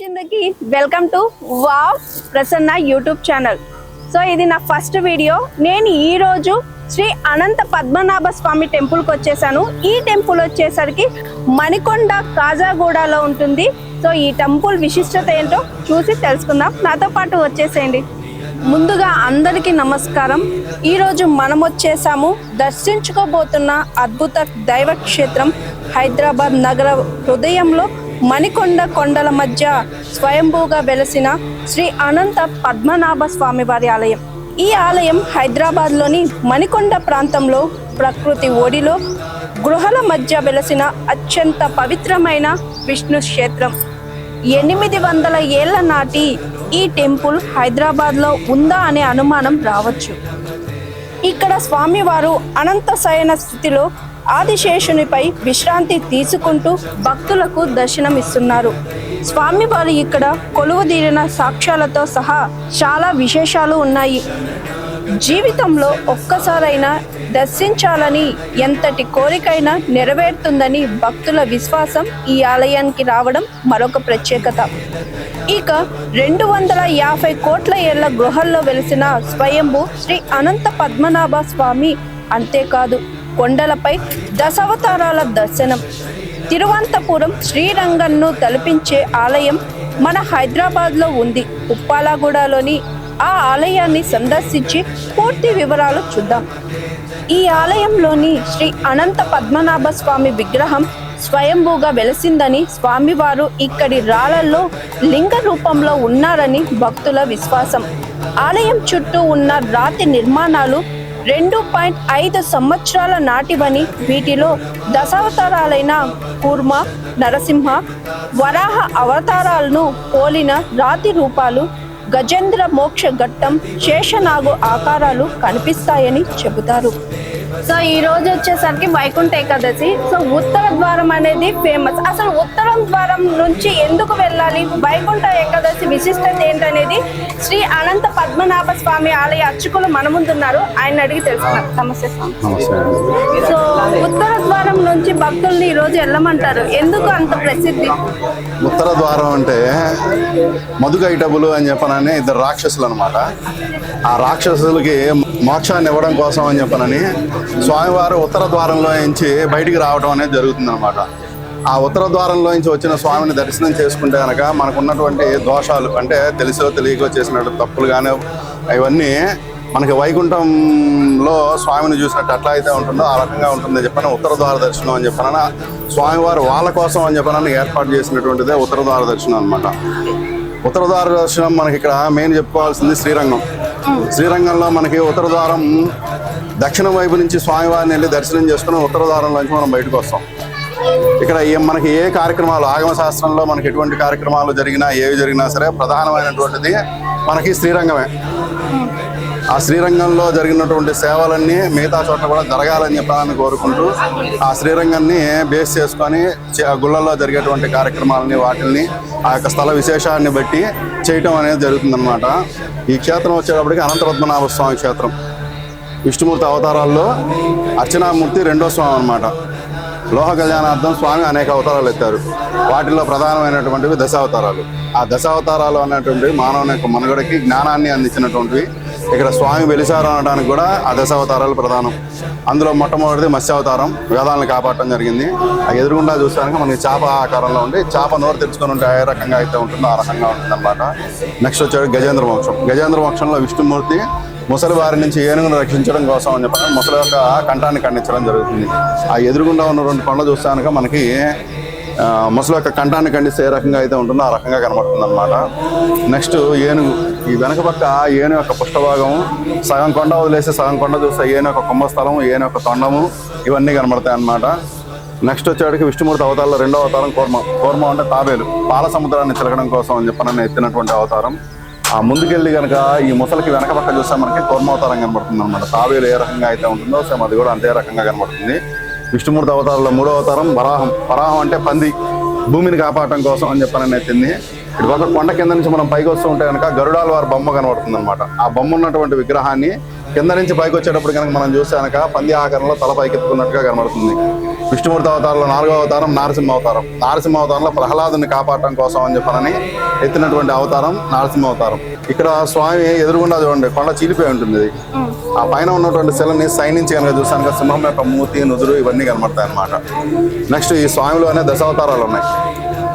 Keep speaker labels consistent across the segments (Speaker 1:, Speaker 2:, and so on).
Speaker 1: Zindagi welcome to wow Prasanna YouTube channel. So ఇది నా first video. నేను ఈరోజు శ్రీ అనంత పద్మనాభ స్వామి టెంపుల్కి వచ్చేసాను. ఈ టెంపుల్ వచ్చేసరికి మణికొండ కాజాగూడలో ఉంటుంది. సో ఈ టెంపుల్ విశిష్టత ఏంటో చూసి తెలుసుకుందాం. నాతో పాటు వచ్చేసేయండి. ముందుగా అందరికీ నమస్కారం. ఈరోజు మనం వచ్చేసాము దర్శించుకోబోతున్న అద్భుత దైవ క్షేత్రం హైదరాబాద్ నగర హృదయంలో మణికొండ కొండల మధ్య స్వయంభూగా వెలసిన శ్రీ అనంత పద్మనాభ స్వామి వారి ఆలయం. ఈ ఆలయం హైదరాబాద్లోని మణికొండ ప్రాంతంలో ప్రకృతి ఒడిలో గృహాల మధ్య వెలసిన అత్యంత పవిత్రమైన విష్ణు క్షేత్రం. 800 ఏళ్ల నాటి ఈ టెంపుల్ హైదరాబాద్లో ఉందా అనే అనుమానం రావచ్చు. ఇక్కడ స్వామివారు అనంత శయన స్థితిలో ఆదిశేషునిపై విశ్రాంతి తీసుకుంటూ భక్తులకు దర్శనం ఇస్తున్నారు. స్వామివారు ఇక్కడ కొలువుదీరిన సాక్ష్యాలతో సహా చాలా విశేషాలు ఉన్నాయి. జీవితంలో ఒక్కసారైనా దర్శించాలని ఎంతటి కోరికైనా నెరవేరుతుందని భక్తుల విశ్వాసం. ఈ ఆలయానికి రావడం మరొక ప్రత్యేకత. ఇక 250 కోట్ల ఏళ్ల గృహల్లో వెలిసిన స్వయంభూ శ్రీ అనంత పద్మనాభ స్వామి. అంతేకాదు కొండలపై దశావతారాల దర్శనం. తిరువనంతపురం శ్రీరంగంను తలపించే ఆలయం మన హైదరాబాద్లో ఉంది. ఉప్పాలగూడలోని ఆ ఆలయాన్ని సందర్శించి పూర్తి వివరాలు చూద్దాం. ఈ ఆలయంలోని శ్రీ అనంత పద్మనాభ స్వామి విగ్రహం స్వయంభూగా వెలసిందని, స్వామివారు ఇక్కడి రాళ్లలో లింగ రూపంలో ఉన్నారని భక్తుల విశ్వాసం. ఆలయం చుట్టూ ఉన్న రాతి నిర్మాణాలు 2.5 సంవత్సరాల నాటివని, వీటిలో దశావతారాలైన కూర్మ, నరసింహ, వరాహ అవతారాలను పోలిన రాతి రూపాలు, గజేంద్ర మోక్ష ఘట్టం, శేషనాగు ఆకారాలు కనిపిస్తాయని చెబుతారు. సో ఈ రోజు వచ్చేసరికి వైకుంఠ ఏకాదశి. సో ఉత్తర ద్వారం అనేది ఫేమస్. అసలు ఉత్తరం ద్వారం నుంచి ఎందుకు వెళ్ళాలి, వైకుంఠ ఏకాదశి విశిష్టత ఏంటనేది శ్రీ అనంత పద్మనాభ స్వామి ఆలయ అర్చకులు మన ముందున్నారు. ఆయన అడిగి తెలుసుకున్నారు. నమస్తే స్వామి. సో ఉత్తర ద్వారం నుంచి భక్తుల్ని ఈ రోజు వెళ్ళమంటారు, ఎందుకు అంత ప్రసిద్ధి?
Speaker 2: ఉత్తర ద్వారం అంటే మధుకైటబులు అని చెప్పనని ఇద్దరు రాక్షసులు అనమాట. ఆ రాక్షసులకి మోక్షాన్ని ఇవ్వడం కోసం అని చెప్పనని స్వామివారు ఉత్తర ద్వారంలో నుంచి బయటికి రావడం అనేది జరుగుతుంది అనమాట. ఆ ఉత్తర ద్వారంలో నుంచి వచ్చిన స్వామిని దర్శనం చేసుకుంటే కనుక మనకున్నటువంటి దోషాలు, అంటే తెలిసో తెలియకో చేసినట్టు తప్పులు కానీ ఇవన్నీ మనకి వైకుంఠంలో స్వామిని చూసినట్టు ఎట్లా అయితే ఉంటుందో ఆ రకంగా ఉంటుందని చెప్పిన ఉత్తర ద్వార దర్శనం అని చెప్పిన స్వామివారు వాళ్ళ కోసం అని చెప్పిన ఏర్పాటు చేసినటువంటిదే ఉత్తర ద్వార దర్శనం అనమాట. ఉత్తర ద్వార దర్శనం మనకి ఇక్కడ మెయిన్ చెప్పుకోవాల్సింది శ్రీరంగం. శ్రీరంగంలో మనకి ఉత్తర ద్వారం దక్షిణం వైపు నుంచి స్వామివారిని వెళ్ళి దర్శనం చేసుకుని ఉత్తర ద్వారంలోంచి మనం బయటకు వస్తాం. ఇక్కడ మనకి ఏ కార్యక్రమాలు, ఆగమ శాస్త్రంలో మనకి ఎటువంటి కార్యక్రమాలు జరిగినా ఏవి జరిగినా సరే ప్రధానమైనటువంటిది మనకి శ్రీరంగమే. ఆ శ్రీరంగంలో జరిగినటువంటి సేవలన్నీ మిగతా చోట్ల కూడా జరగాలని చెప్పాలని కోరుకుంటూ ఆ శ్రీరంగాన్ని బేస్ చేసుకొని గుళ్ళల్లో జరిగేటువంటి కార్యక్రమాలని వాటిల్ని ఆ యొక్క స్థల విశేషాన్ని బట్టి చేయటం అనేది జరుగుతుందన్నమాట. ఈ క్షేత్రం వచ్చేటప్పటికి అనంత పద్మనాభ స్వామి క్షేత్రం. విష్ణుమూర్తి అవతారాల్లో అర్చనామూర్తి 2వ స్వామి అనమాట. లోహ కళ్యాణార్థం స్వామి అనేక అవతారాలు ఎత్తారు. వాటిల్లో ప్రధానమైనటువంటివి దశావతారాలు. ఆ దశావతారాలు అనేటువంటివి మానవుని యొక్క మనుగడకి జ్ఞానాన్ని అందించినటువంటివి. ఇక్కడ స్వామి వెలిసారు అనడానికి కూడా ఆ దశావతారాలు ప్రధానం. అందులో మొట్టమొదటిది మత్స్యావతారం, వేదాలను కాపాడటం జరిగింది. ఆ ఎదురుగుండా చూస్తానికి మనకి చేప ఆకారంలో ఉండి చేప నోరు తెరుచుకొని ఉంటే ఏ రకంగా అయితే ఉంటుందో ఆ రకంగా ఉంటుంది అనమాట. నెక్స్ట్ వచ్చేది గజేంద్ర మోక్షం. గజేంద్ర మోక్షంలో విష్ణుమూర్తి ముసలి వారి నుంచి ఏనుగును రక్షించడం కోసం అని చెప్పి ముసలి యొక్క కంఠాన్ని ఖండించడం జరుగుతుంది. ఆ ఎదురుగుండా ఉన్న 2 కొండలు చూస్తాక మనకి ముసలి యొక్క కంఠాన్ని ఖండిస్తే ఏ రకంగా అయితే ఉంటుందో ఆ రకంగా కనబడుతుంది అనమాట. నెక్స్ట్ ఏనుగు. ఈ వెనక పక్క ఏను యొక్క పుష్టభాగము, సగం కొండ వదిలేసి సగం కొండ చూస్తే ఏను యొక్క కుంభస్థలం, ఏను యొక్క తొండము, ఇవన్నీ కనబడతాయి అన్నమాట. నెక్స్ట్ వచ్చేటికి విష్ణుమూర్తి అవతారంలో 2వ అవతారం కూర్మ. కూర్మ అంటే తాబేలు, పాల సముద్రాన్ని చిలకడం కోసం అని చెప్పి ఎత్తినటువంటి అవతారం. ఆ ముందుకెళ్ళి కనుక ఈ ముసలికి వెనక పక్క చూస్తే మనకి కూర్మావతారం కనబడుతుంది అనమాట. తాబేలు ఏ రకంగా అయితే ఉంటుందో సేమ్ అది కూడా అంతే రకంగా కనబడుతుంది. విష్ణుమూర్తి అవతారంలో 3వ అవతారం వరాహం. వరాహం అంటే పంది, భూమిని కాపాడటం కోసం అని చెప్పని ఎత్తింది. ఇటు పక్క కొండ కింద నుంచి మనం పైకి వస్తూ ఉంటే కనుక గరుడాల వారి బొమ్మ కనబడుతుంది అనమాట. ఆ బొమ్మ ఉన్నటువంటి విగ్రహాన్ని కింద నుంచి పైకి వచ్చేటప్పుడు కనుక మనం చూస్తే కనుక పంది ఆకారంలో తల పైకెత్తుకున్నట్టుగా కనబడుతుంది. విష్ణుమూర్తి అవతారంలో 4వ అవతారం నారసింహ అవతారం. నారసింహ అవతారంలో ప్రహ్లాదుని కాపాడటం కోసం అని చెప్పనని ఎత్తినటువంటి అవతారం నారసింహ అవతారం. ఇక్కడ స్వామి ఎదురుగుండా చూడండి, కొండ చీలిపోయి ఉంటుంది. ఇది ఆ పైన ఉన్నటువంటి శిలని సైనించి కనుక చూసాను సింహం యొక్క మూతి, నుదురు ఇవన్నీ కనబడతాయి అన్నమాట. నెక్స్ట్ ఈ స్వామిలోనే దశావతారాలు ఉన్నాయి.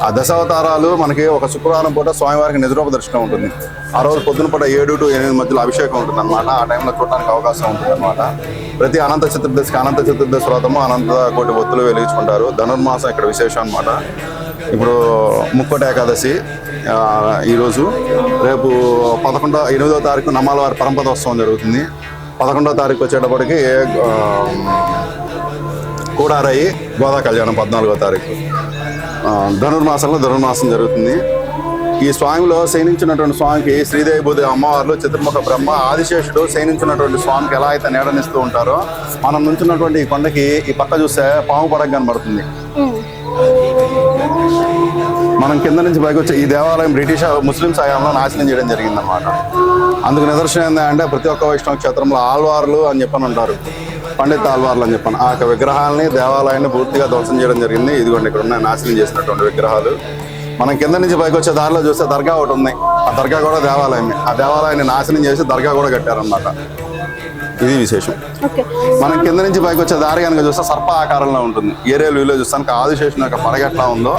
Speaker 2: ఆ దశావతారాలు మనకి ఒక శుక్రవారం పూట స్వామివారికి నిజరూప దర్శనం ఉంటుంది. ఆ రోజు పొద్దున పూట 7 to 8 మధ్యలో అభిషేకం ఉంటుంది అనమాట. ఆ టైంలో చూడడానికి అవకాశం ఉంటుంది అనమాట. ప్రతి అనంత చతుర్దశికి అనంత చతుర్దశి వ్రతము అనంత కోటి ఒత్తులు వెలిగించుకుంటారు. ధనుర్మాసం ఇక్కడ విశేషం అనమాట. ఇప్పుడు ముక్కోటి ఏకాదశి ఈరోజు, రేపు 8వ తారీఖు నమ్మాలవారి పరంపదోత్సవం జరుగుతుంది. 11వ తారీఖు వచ్చేటప్పటికి కూడారయ్యి గోదా కళ్యాణం 14వ తారీఖు. ధనుర్మాసం జరుగుతుంది. ఈ స్వామిలో శయనించినటువంటి స్వామికి శ్రీదేవి భూదేవి అమ్మవార్లు, చతుర్ముఖ బ్రహ్మ, ఆదిశేషుడు శయనించినటువంటి స్వామికి ఎలా అయితే నీడనిస్తూ ఉంటారో, మనం నుంచున్నటువంటి ఈ కొండకి ఈ పక్క చూస్తే పాము పడగ కనబడుతుంది. మనం కింద నుంచి పైకి వచ్చే ఈ దేవాలయం ముస్లింస్ హయాంలో నాశనం చేయడం జరిగిందనమాట. అందుకు నిదర్శనం ఏంటంటే ప్రతి ఒక్క వైష్ణవ క్షేత్రంలో ఆల్వార్లు అని చెప్పని ఉంటారు, పండిత ఆల్వార్లు అని చెప్పాను. ఆ యొక్క విగ్రహాలని, దేవాలయాన్ని పూర్తిగా ధ్వంసం చేయడం జరిగింది. ఇదిగోండి ఇక్కడ ఉన్నాయి నాశనం చేసినటువంటి విగ్రహాలు. మనం కింద నుంచి పైకి వచ్చే దారిలో చూస్తే దర్గా ఒకటి ఉంది. ఆ దర్గా కూడా దేవాలయమే. ఆ దేవాలయాన్ని నాశనం చేసి దర్గా కూడా కట్టారన్నమాట. ఇది విశేషం. మనం కింద నుంచి పైకి వచ్చే దారి కనుక చూస్తే సర్ప ఆకారంలో ఉంటుంది. ఏరియల్ వ్యూలో చూస్తానికి ఆదిశేషుని యొక్క పడగట్లా ఉందో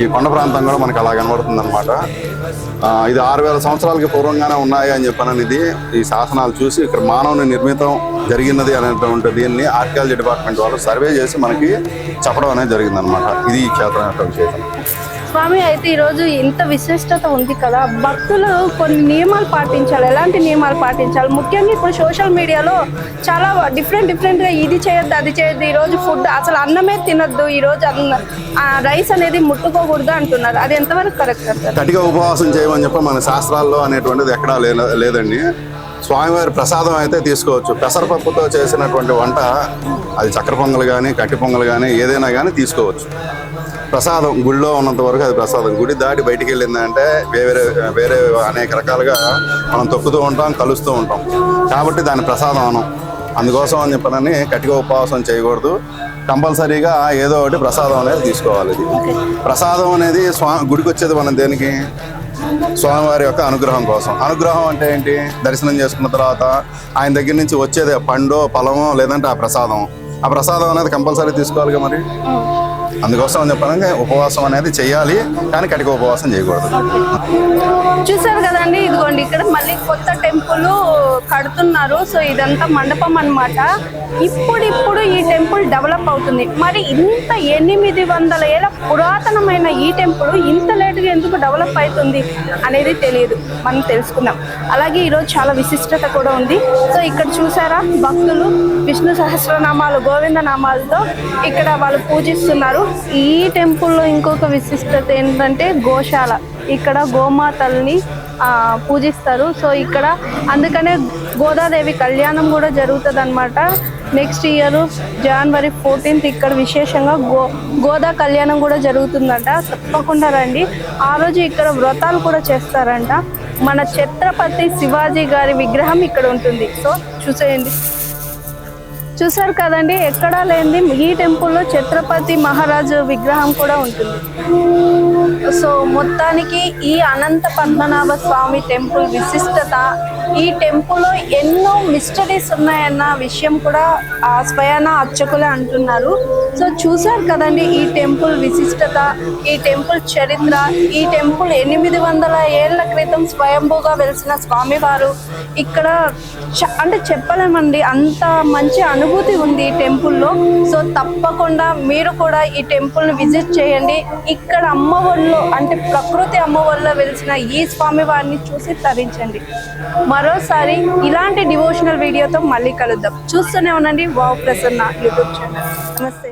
Speaker 2: ఈ కొండ ప్రాంతం కూడా మనకు అలా కనబడుతుంది అనమాట. ఇది 6000 సంవత్సరాలకి పూర్వంగానే ఉన్నాయి అని చెప్పానని ఇది ఈ శాసనాలు చూసి ఇక్కడ మానవుని నిర్మితం జరిగినది అనేటువంటి దీన్ని ఆర్కియాలజీ డిపార్ట్మెంట్ వాళ్ళు సర్వే చేసి మనకి చెప్పడం అనేది జరిగిందనమాట. ఇది ఈ క్షేత్రం యొక్క విశేషం.
Speaker 1: స్వామి, అయితే ఈరోజు ఇంత విశిష్టత ఉంది కదా, భక్తులు కొన్ని నియమాలు పాటించాలి. ఎలాంటి నియమాలు పాటించాలి? ముఖ్యంగా ఇప్పుడు సోషల్ మీడియాలో చాలా డిఫరెంట్గా ఇది చేయొద్దు, అది చేయొద్దు, ఈరోజు ఫుడ్ అసలు అన్నమే తినొద్దు, ఈరోజు రైస్ అనేది ముట్టుకోకూడదు అంటున్నారు. అది ఎంతవరకు కరెక్ట్ అంటారు?
Speaker 2: గట్టిగా ఉపవాసం చేయమని చెప్పి మన శాస్త్రాల్లో అనేటువంటిది ఎక్కడా లేదండి. స్వామివారి ప్రసాదం అయితే తీసుకోవచ్చు. పెసరపప్పుతో చేసినటువంటి వంట, అది చక్కెర పొంగల్ కానీ కట్టి పొంగల్ కానీ ఏదైనా కానీ తీసుకోవచ్చు. ప్రసాదం గుడిలో ఉన్నంత వరకు అది ప్రసాదం. గుడి దాటి బయటికి వెళ్ళిందంటే వేరే అనేక రకాలుగా మనం తొక్కుతూ ఉంటాం, కలుస్తూ ఉంటాం. కాబట్టి దాని ప్రసాదం అనం. అందుకోసం అని చెప్పనని గట్టిగా ఉపవాసం చేయకూడదు. కంపల్సరీగా ఏదో ఒకటి ప్రసాదం అనేది తీసుకోవాలి. ఇది ప్రసాదం అనేది గుడికి వచ్చేది మనం దేనికి? స్వామివారి యొక్క అనుగ్రహం కోసం. అనుగ్రహం అంటే ఏంటి? దర్శనం చేసుకున్న తర్వాత ఆయన దగ్గర నుంచి వచ్చేది పండు, ఫలము, లేదంటే ఆ ప్రసాదం. ఆ ప్రసాదం అనేది కంపల్సరీ తీసుకోవాలిగా మరి. అందుకోసం అని చెప్పాలంటే ఉపవాసం అనేది చెయ్యాలి, కానీ కటిక ఉపవాసం చేయకూడదు.
Speaker 1: చూసారు కదండి, ఇదిగోండి ఇక్కడ మళ్ళీ కొత్త టెంపుల్ కడుతున్నారు. సో ఇదంతా మండపం అన్నమాట. ఇప్పుడు ఈ టెంపుల్ డెవలప్ అవుతుంది. మరి ఇంత 800 ఏళ్ళ పురాతనమైన ఈ టెంపుల్ ఇంత లేటుగా ఎందుకు డెవలప్ అవుతుంది అనేది తెలియదు, మనం తెలుసుకుందాం. అలాగే ఈరోజు చాలా విశిష్టత కూడా ఉంది. సో ఇక్కడ చూసారా, భక్తులు విష్ణు సహస్రనామాలు, గోవింద నామాలతో ఇక్కడ వాళ్ళు పూజిస్తున్నారు. ఈ టెంపుల్లో ఇంకొక విశిష్టత ఏంటంటే గోశాల. ఇక్కడ గోమాతల్ని పూజిస్తారు. సో ఇక్కడ అందుకనే గోదాదేవి కళ్యాణం కూడా జరుగుతుంది అనమాట. నెక్స్ట్ ఇయర్ January 14th ఇక్కడ విశేషంగా గోదా కళ్యాణం కూడా జరుగుతుందంట. తప్పకుండా రండి. ఆ రోజు ఇక్కడ వ్రతాలు కూడా చేస్తారంట. మన ఛత్రపతి శివాజీ గారి విగ్రహం ఇక్కడ ఉంటుంది. సో చూసేయండి. చూసారు కదండి, ఎక్కడా లేనిది ఈ టెంపుల్లో ఛత్రపతి మహారాజు విగ్రహం కూడా ఉంటుంది. సో మొత్తానికి ఈ అనంత పద్మనాభ స్వామి టెంపుల్ విశిష్టత, ఈ టెంపుల్లో ఎన్నో మిస్టరీస్ ఉన్నాయన్న విషయం కూడా స్వయాన అర్చకులే అంటున్నారు. సో చూసారు కదండి ఈ టెంపుల్ విశిష్టత, ఈ టెంపుల్ చరిత్ర. ఈ టెంపుల్ 800 ఏళ్ల క్రితం స్వయంభూగా వెలిసిన స్వామివారు ఇక్కడ అంటే చెప్పలేమండి, అంత మంచి అనుభూతి ఉంది ఈ టెంపుల్లో. సో తప్పకుండా మీరు కూడా ఈ టెంపుల్ని విజిట్ చేయండి. ఇక్కడ అమ్మఒడిలో అంటే ప్రకృతి అమ్మఒడిలో వెలిసిన ఈ స్వామివారిని చూసి తరించండి. మరోసారి ఇలాంటి డివోషనల్ వీడియోతో మళ్ళీ కలుద్దాం. చూస్తూనే ఉండండి వావ్ ప్రసన్న యూట్యూబ్ ఛానల్. నమస్తే.